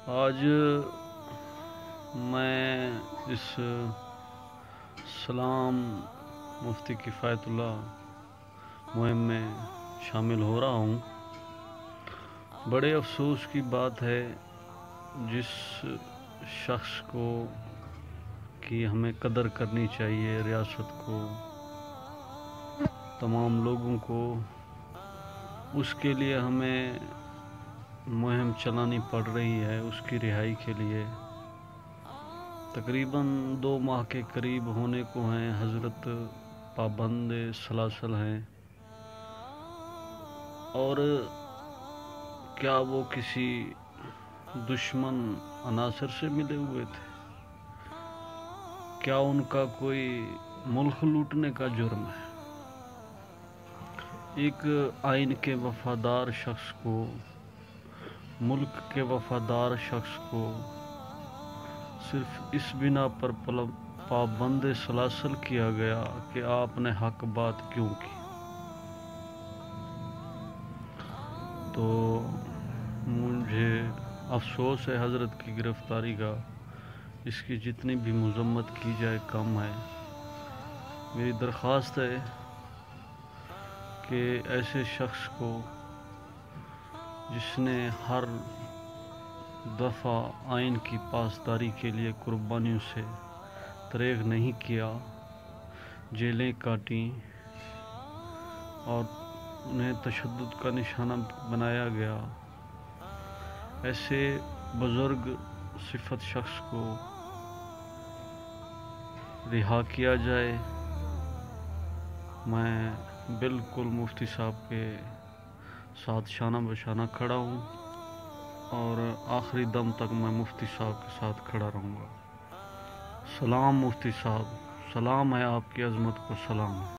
آج میں اس سلام مفتی کفایت اللہ مہم میں شامل ہو رہا ہوں۔ بڑے افسوس کی بات ہے جس شخص کو کہ ہمیں قدر کرنی چاہیے، ریاست کو، تمام لوگوں کو، اس کے لیے ہمیں مہم چلانی پڑ رہی ہے اس کی رہائی کے لیے۔ تقریباً 2 ماہ کے قریب ہونے کو ہیں، حضرت پابند سلاسل ہیں، اور کیا وہ کسی دشمن عناصر سے ملے ہوئے تھے؟ کیا ان کا کوئی ملک لوٹنے کا جرم ہے؟ ایک آئین کے وفادار شخص کو، ملک کے وفادار شخص کو صرف اس بنا پر پابند سلاسل کیا گیا کہ آپ نے حق بات کیوں کی؟ تو مجھے افسوس ہے حضرت کی گرفتاری کا، اس کی جتنی بھی مذمت کی جائے کم ہے۔ میری درخواست ہے کہ ایسے شخص کو جس نے ہر دفعہ آئین کی پاسداری کے لیے قربانیوں سے دریغ نہیں کیا، جیلیں کاٹیں اور انہیں تشدد کا نشانہ بنایا گیا، ایسے بزرگ صفت شخص کو رہا کیا جائے۔ میں بالکل مفتی صاحب کے ساتھ شانہ بشانہ کھڑا ہوں، اور آخری دم تک میں مفتی صاحب کے ساتھ کھڑا رہوں گا۔ سلام مفتی صاحب، سلام ہے آپ کی عظمت کو، سلام ہے۔